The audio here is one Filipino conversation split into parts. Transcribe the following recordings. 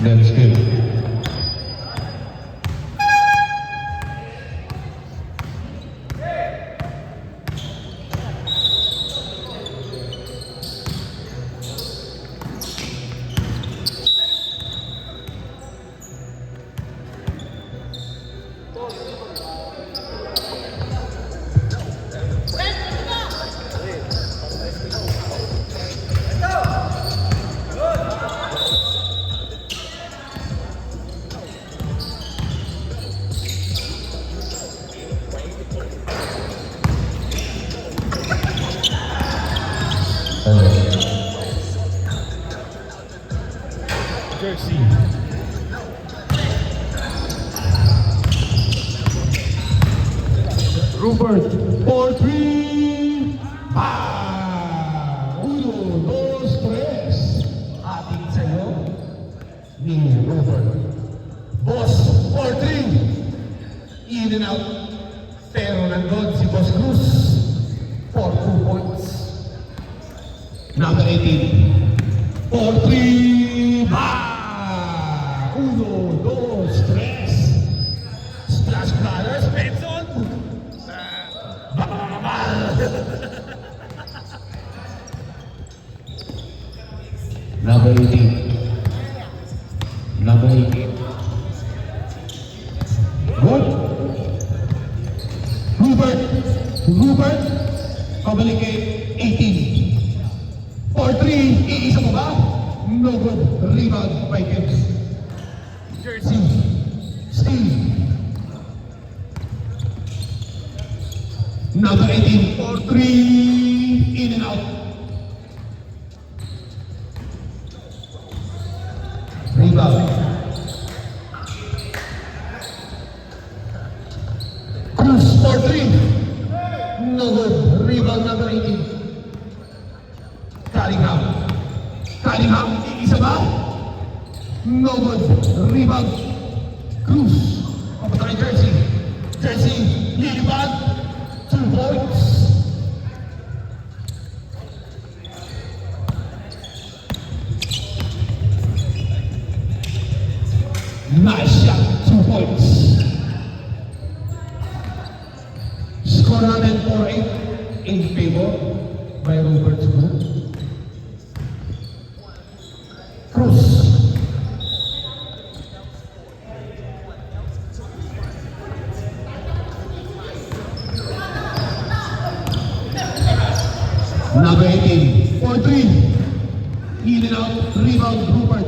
That's good. Jersey. Rupert, 4-3. Uno, dos, tres. Ating sa'yo ni Robert. Boss, 4-3. In and out. Pero nandun si Boss Cruz for 2 points. Number 18. 4-3. Uno, dos, tres. Splash Brothers, Benson. Number 18. Number 18. Good. Rupert. Pabalik kay 18. 4-3. Iisa mo ba? No good. Rebound by Gibbs. Jersey. Steve. Number 18. 4-3. In and out. Rebound. Cruz, 4-3. No good. Rebound number 18. Cunningham. Isa ba? No good. Rebound. Cruz. Papunta kay Jersey. Lilibad. 2 points. Nice shot, 2 points. Score natin 4-8 in favor by Robert's group. Cruz. Number 18, 4-3. In and out, rebound, Rupert.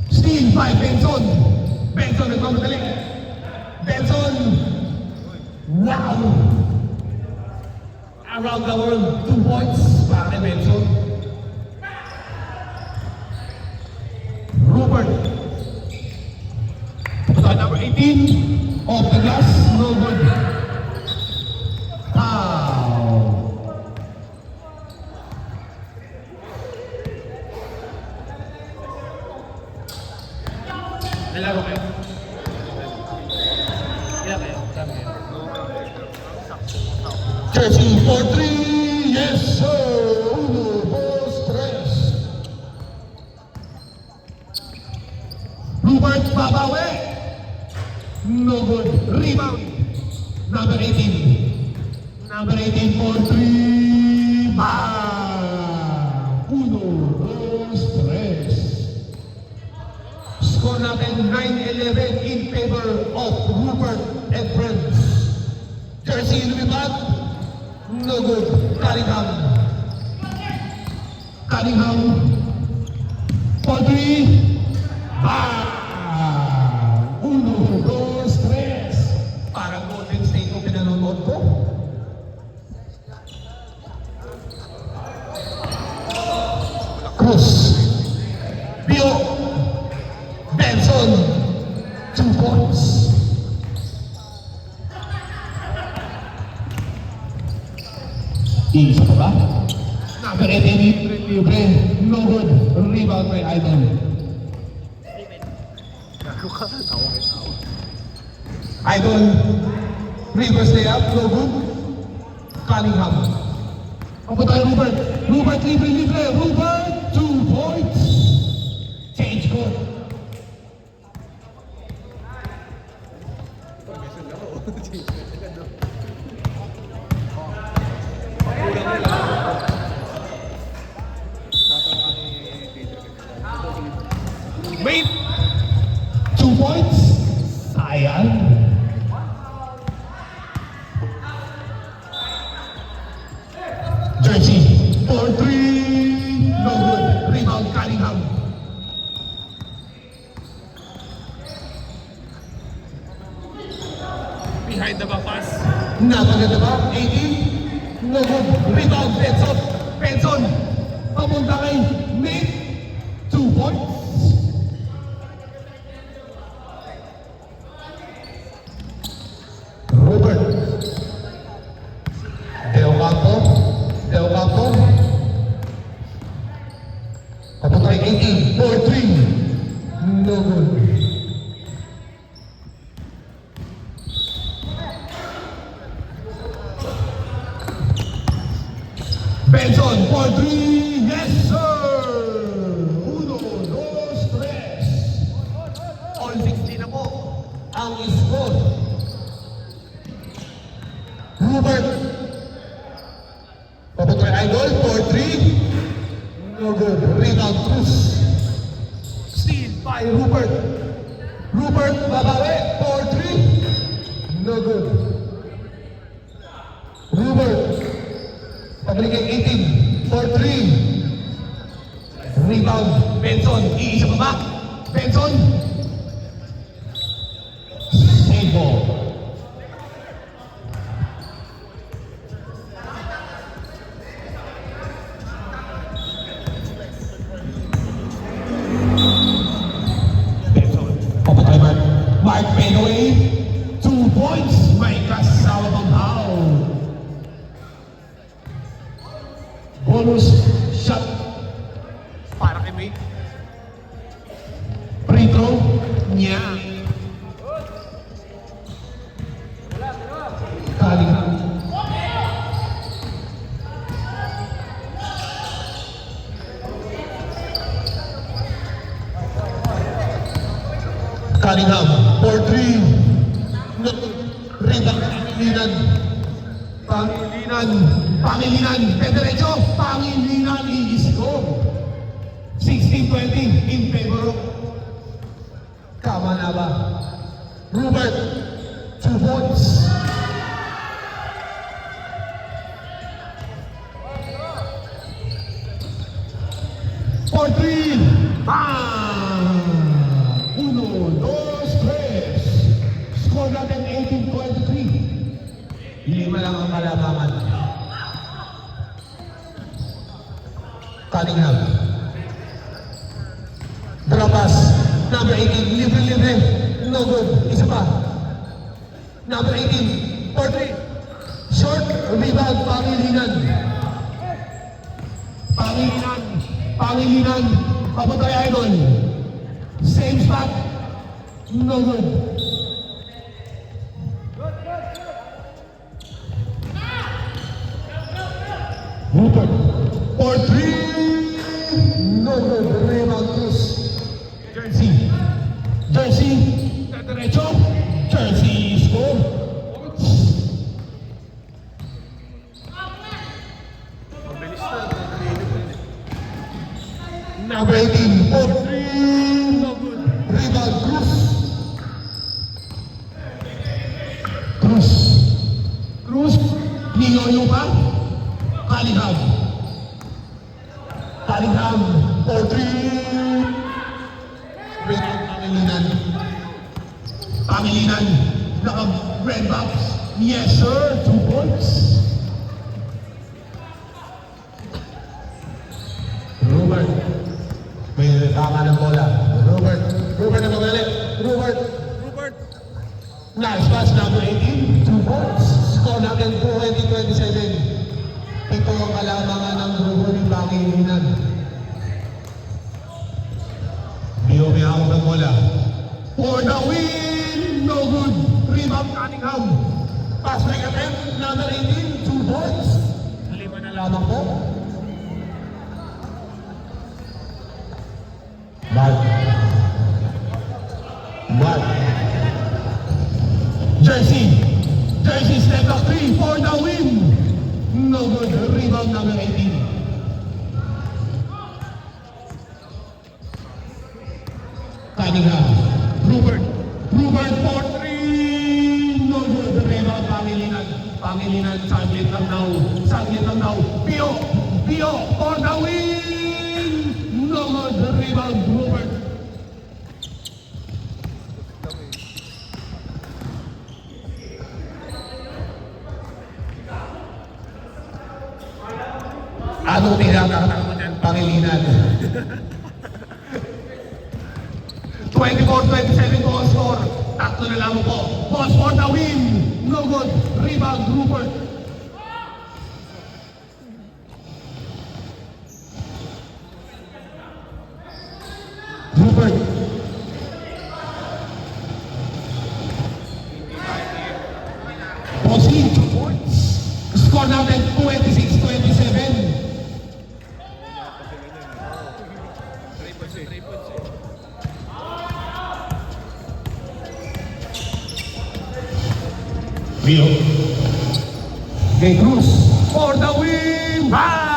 Steal by Benson. Benson nagmamadali. Benson. Wow. Around the world, 2 points para kay Benson. Rupert. Number 18. Off the glass. No good. Nalaro kayo. Ilan kayo? Dami kayo. Jersey 4-3. Yes, sir. Uno, dos, tres. Rupert babawi. No good. Rebound. Number 18. Number 18, 4-3. Uno, dos, tres. Score natin 9-11 in favor of Rupert and friends. Jersey lumipad. No good. Cunningham. 4-3. Uno, dos, tres. Parang Golden State ko pinanonood ko. Cruz. Bio. Benson. 2 points. Isa pa ba? Number 18, libre. No good. Rebound by Idol. Idol. Reverse layup. No good. Cunningham. Ang patay Rupert. Rupert, libre. Rupert, 2 points. Wait! 2 points. Sayang. Jersey, 4-3. No good. Rebound, Cunningham. Behind the back pass. Napaganda ba? 18. No good. Rebound, Benson. Benson. Papunta kay Nate. 2 points. Robert. Del Campo. Del Campo. Papunta kay 18. 4-3. No good. Benson, 4-3, yes sir! 1, 2, 3. All 60 na po ang score. Hubert. Papunta kay Idol, 4-3. No good. Rebound, Cruz. Steal by Rupert. Rupert, babawi, 4-3. No good. Rupert. Pabalik kay 18, 4-3. Rebound, Benson, iisa pa ba? Benson. Save ball. Benson, papatay Mark. Mark Penway, 2 points. May kasama pang foul. Bonus shot. Para kay May. Free throw niya. Cunningham. Cunningham, 4-3. Rebound, Pangilinan. Pangilinan. Pangilinan. Pederecho. Pangilinan. I-score. 16-20 in favor of Kama na ba? Rupert. 2 points. For 3. Bang! 1, 2, 3. Score natin 18-23. Lima lang ang malamangan. Cunningham. Drop pass. Number 18. Libre. No good. Isa pa. Number 18. 4-3. Short. Rebound. Pangilinan. Pangilinan. Papunta kay Idol. Same spot. No good. Rupert. 4-3. No good. Rebound Cruz. Jersey. Derecho. Jersey score. Mabilis na. Number 18. 4-3. No good. Rebound Cruz. Ningoyo pa. Cunningham. 4-3. Rebound Pangilinan. Naka-red box. Yes sir. 2 points. Robert. May tama ng bola. Robert na magalit. Robert. Nice pass, number 18. 2 points. Score natin 20-27. Ito ang kalamangan ng grupo ni Pangilinan. May hawak ng bola. For the win! No good. Rebound Cunningham. Pass break attempt. Number 18. 2 points. Lima na lamang po. Mark. Jersey step up 3 for the win. No good. Rebound number 18. Cunningham. Rupert for three. No good. Rebound, Pangilinan. Saglit lang daw. Pio for the win. No good. Rebound, Rupert. Anong tinatawag mo dyan, Pangilinan? 24-27 po ang score. Tatlo na lang po. Boss for the win. No good. Rebound, Rupert. Rupert. Bossing, 2 points. Score natin 26-27. Rio. Gay Cruz for the win! Bye!